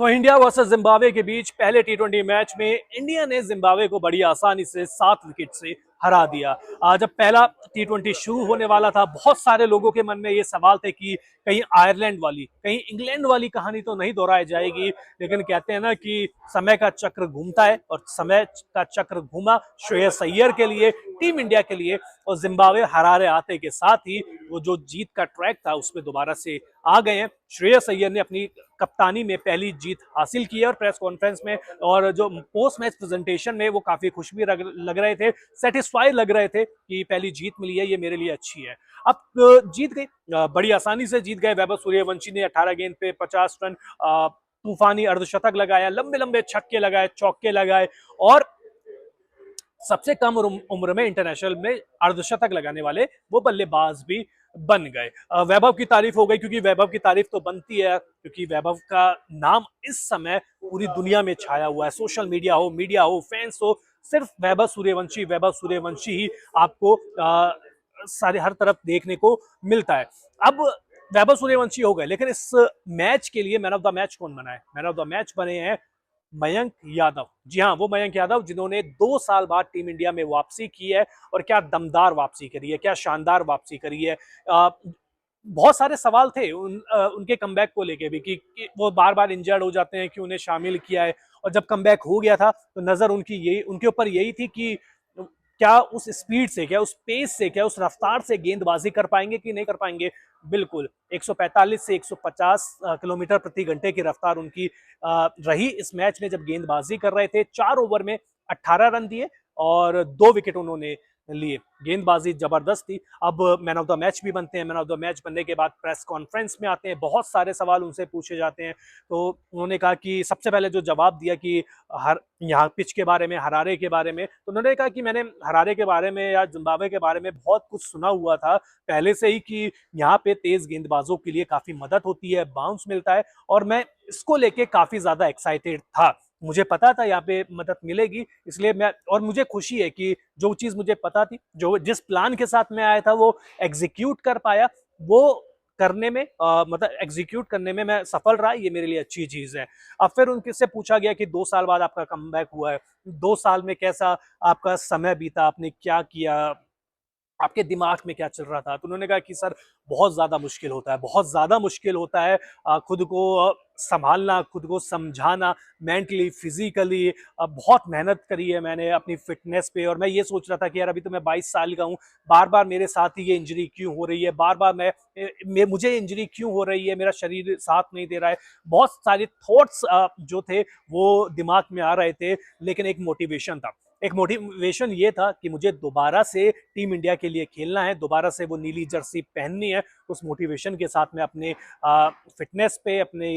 तो India versus Zimbabwe के बीच पहले टी20 मैच में इंडिया ने जिम्बाब्वे को बड़ी आसानी से 7 विकेट से हरा दिया। जब पहला टी20 शुरू होने वाला था, बहुत सारे लोगों के मन में ये सवाल थे कि कहीं आयरलैंड वाली, कहीं इंग्लैंड वाली कहानी तो नहीं दोहराई जाएगी। लेकिन कहते हैं ना कि समय का चक्र घूमता है, और समय का चक्र घूमा श्रेयस अय्यर के लिए, टीम इंडिया के लिए, और जिम्बाब्वे हरारे आते के साथ ही वो जो जीत का ट्रैक था उसमें दोबारा से आ गए हैं। श्रेयस अय्यर ने अपनी कप्तानी में पहली जीत हासिल की है, और प्रेस कॉन्फ्रेंस में और जो पोस्ट मैच प्रेजेंटेशन में वो काफी खुश भी लग रहे थे, सेटिस्फाइड लग रहे थे कि पहली जीत मिली है, ये मेरे लिए अच्छी है। अब जीत गई, बड़ी आसानी से जीत गए। वैभव सूर्यवंशी ने 18 गेंद पे 50 रन, तूफानी अर्धशतक लगाया, लंबे लंबे छक्के लगाए, चौके लगाए, और सबसे कम उम्र में इंटरनेशनल में अर्धशतक लगाने वाले वो बल्लेबाज भी बन गए। वैभव की तारीफ हो गई, क्योंकि वैभव की तारीफ तो बनती है, क्योंकि वैभव का नाम इस समय पूरी दुनिया में छाया हुआ है। सोशल मीडिया हो, मीडिया हो, फैंस हो, सिर्फ वैभव सूर्यवंशी ही आपको सारे हर तरफ देखने को मिलता है। अब वैभव सूर्यवंशी हो गए, लेकिन इस मैच के लिए मैन ऑफ द मैच कौन बना है? मैन ऑफ द मैच बने हैं मयंक यादव। जी हाँ, वो मयंक यादव जिन्होंने 2 साल बाद टीम इंडिया में वापसी की है, और क्या दमदार वापसी करी है, क्या शानदार वापसी करी है। बहुत सारे सवाल थे उनके कमबैक को लेके भी कि वो बार बार इंजर्ड हो जाते हैं, कि उन्हें शामिल किया है। और जब कमबैक हो गया था तो नजर उनके ऊपर यही थी कि क्या उस स्पीड से, क्या उस पेस से, क्या उस रफ्तार से गेंदबाजी कर पाएंगे कि नहीं कर पाएंगे। बिल्कुल 145 से 150 किलोमीटर प्रति घंटे की रफ्तार उनकी रही इस मैच में जब गेंदबाजी कर रहे थे। 4 ओवर में 18 रन दिए और 2 विकेट उन्होंने लिए। गेंदबाजी जबरदस्त थी। अब मैन ऑफ द मैच भी बनते हैं। मैन ऑफ द मैच बनने के बाद प्रेस कॉन्फ्रेंस में आते हैं, बहुत सारे सवाल उनसे पूछे जाते हैं। तो उन्होंने कहा कि सबसे पहले जो जवाब दिया कि हर यहाँ पिच के बारे में, हरारे के बारे में, तो उन्होंने कहा कि मैंने हरारे के बारे में या जिम्बाब्वे के बारे में बहुत कुछ सुना हुआ था पहले से ही, कि यहाँ पे तेज गेंदबाजों के लिए काफी मदद होती है, बाउंस मिलता है, और मैं इसको लेके काफी ज्यादा एक्साइटेड था। मुझे पता था यहाँ पे मदद मिलेगी, इसलिए मैं, और मुझे खुशी है कि जो चीज मुझे पता थी, जो जिस प्लान के साथ मैं आया था वो एग्जीक्यूट कर पाया। वो करने में मतलब एग्जीक्यूट करने में मैं सफल रहा, ये मेरे लिए अच्छी चीज है। अब फिर उनसे से पूछा गया कि 2 साल बाद आपका कमबैक हुआ है, 2 साल में कैसा आपका समय बीता, आपने क्या किया, आपके दिमाग में क्या चल रहा था। तो उन्होंने कहा कि सर बहुत ज्यादा मुश्किल होता है, बहुत ज्यादा मुश्किल होता है खुद को संभालना, खुद को समझाना, मेंटली, फिजिकली। बहुत मेहनत करी है मैंने अपनी फिटनेस पे, और मैं ये सोच रहा था कि यार अभी तो मैं 22 साल का हूँ, बार बार मेरे साथ ही ये इंजरी क्यों हो रही है, बार बार मुझे इंजरी क्यों हो रही है, मेरा शरीर साथ नहीं दे रहा है। बहुत सारे थॉट्स जो थे वो दिमाग में आ रहे थे, लेकिन एक मोटिवेशन था। एक मोटिवेशन ये था कि मुझे दोबारा से टीम इंडिया के लिए खेलना है, दोबारा से वो नीली जर्सी पहननी है। उस मोटिवेशन के साथ मैं अपने फिटनेस पे, अपने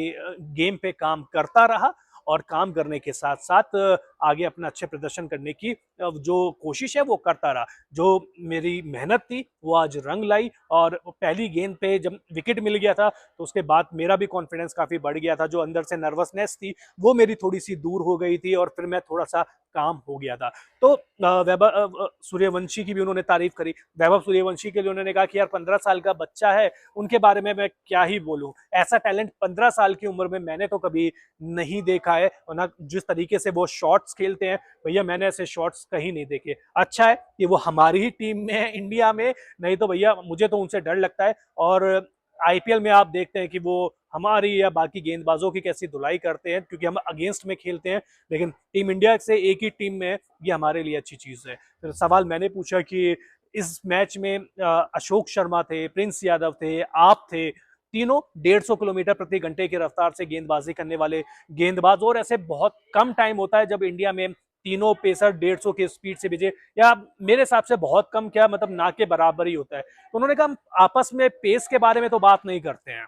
गेम पे काम करता रहा, और काम करने के साथ साथ आगे अपना अच्छे प्रदर्शन करने की जो कोशिश है वो करता रहा। जो मेरी मेहनत थी वो आज रंग लाई, और पहली गेंद पे जब विकेट मिल गया था तो उसके बाद मेरा भी कॉन्फिडेंस काफी बढ़ गया था। जो अंदर से नर्वसनेस थी वो मेरी थोड़ी सी दूर हो गई थी, और फिर मैं थोड़ा सा काम हो गया था। तो वैभव सूर्यवंशी की भी उन्होंने तारीफ करी। वैभव सूर्यवंशी के लिए उन्होंने कहा कि यार 15 साल का बच्चा है, उनके बारे में मैं क्या ही बोलूं, ऐसा टैलेंट 15 साल की उम्र में मैंने तो कभी नहीं देखा है, और ना जिस तरीके से वो शॉट्स खेलते हैं, भैया मैंने ऐसे शॉट्स कहीं नहीं देखे। अच्छा है कि वो हमारी ही टीम में है इंडिया में, नहीं तो भैया मुझे तो उनसे डर लगता है। और आईपीएल में आप देखते हैं कि वो हमारी या बाकी गेंदबाजों की कैसी धुलाई करते हैं, क्योंकि हम अगेंस्ट में खेलते हैं, लेकिन टीम इंडिया से एक ही टीम में है, ये हमारे लिए अच्छी चीज है। फिर सवाल मैंने पूछा कि इस मैच में अशोक शर्मा थे, प्रिंस यादव थे, आप थे, तीनों 150 किलोमीटर प्रति घंटे की रफ्तार से गेंदबाजी करने वाले गेंदबाज, और ऐसे बहुत कम टाइम होता है जब इंडिया में तीनों पेसर 150 की स्पीड से भेजे, या मेरे हिसाब से बहुत कम, क्या मतलब ना के बराबर ही होता है। तो उन्होंने कहा हम आपस में पेस के बारे में तो बात नहीं करते हैं,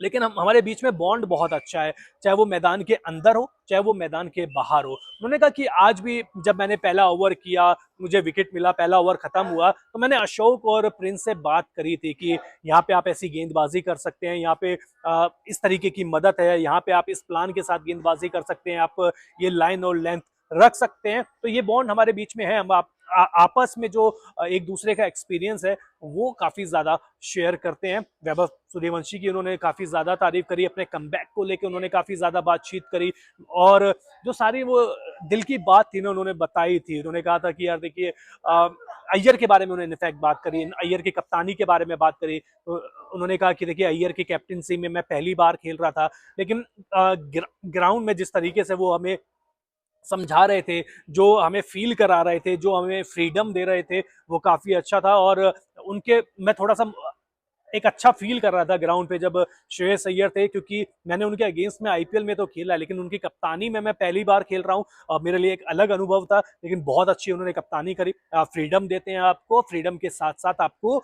लेकिन हम हमारे बीच में बॉन्ड बहुत अच्छा है, चाहे वो मैदान के अंदर हो, चाहे वो मैदान के बाहर हो। उन्होंने कहा कि आज भी जब मैंने पहला ओवर किया, मुझे विकेट मिला, पहला ओवर खत्म हुआ, तो मैंने अशोक और प्रिंस से बात करी थी कि यहाँ पे आप ऐसी गेंदबाजी कर सकते हैं, यहाँ पे इस तरीके की मदद है, यहाँ पे आप इस प्लान के साथ गेंदबाजी कर सकते हैं, आप ये लाइन और लेंथ रख सकते हैं। तो ये बॉन्ड हमारे बीच में है, हम आप आपस में जो एक दूसरे का एक्सपीरियंस है वो काफी ज्यादा शेयर करते हैं। वैभव सूर्यवंशी की उन्होंने काफी ज्यादा तारीफ करी, अपने कमबैक को लेकर उन्होंने काफी ज्यादा बातचीत करी, और जो सारी वो दिल की बात थी ना उन्होंने बताई थी। उन्होंने कहा था कि यार देखिए अय्यर के बारे में उन्होंने इनफैक्ट बात करी, अय्यर की कप्तानी के बारे में बात करी। तो उन्होंने कहा कि देखिए अय्यर की कैप्टनसी में मैं पहली बार खेल रहा था, लेकिन ग्राउंड में जिस तरीके से वो हमें समझा रहे थे, जो हमें फील करा रहे थे, जो हमें फ्रीडम दे रहे थे, वो काफी अच्छा था। और उनके मैं थोड़ा सा एक अच्छा फील कर रहा था ग्राउंड पे जब श्रेयस अय्यर थे, क्योंकि मैंने उनके अगेंस्ट में आईपीएल में तो खेला, लेकिन उनकी कप्तानी में मैं पहली बार खेल रहा हूँ और मेरे लिए एक अलग अनुभव था। लेकिन बहुत अच्छी उन्होंने कप्तानी करी। फ्रीडम देते हैं आपको, फ्रीडम के साथ साथ आपको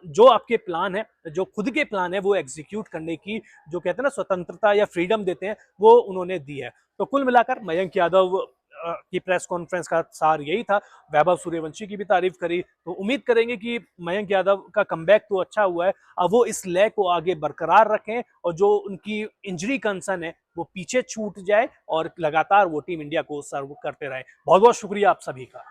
जो आपके प्लान है, जो खुद के प्लान है, वो एग्जीक्यूट करने की जो कहते हैं ना स्वतंत्रता या फ्रीडम देते हैं, वो उन्होंने दी है। तो कुल मिलाकर मयंक यादव की प्रेस कॉन्फ्रेंस का सार यही था। वैभव सूर्यवंशी की भी तारीफ करी। तो उम्मीद करेंगे कि मयंक यादव का कमबैक तो अच्छा हुआ है, अब वो इस लय को आगे बरकरार रखें और जो उनकी इंजरी कंसर्न है वो पीछे छूट जाए और लगातार वो टीम इंडिया को सर्व करते रहे। बहुत बहुत शुक्रिया आप सभी का।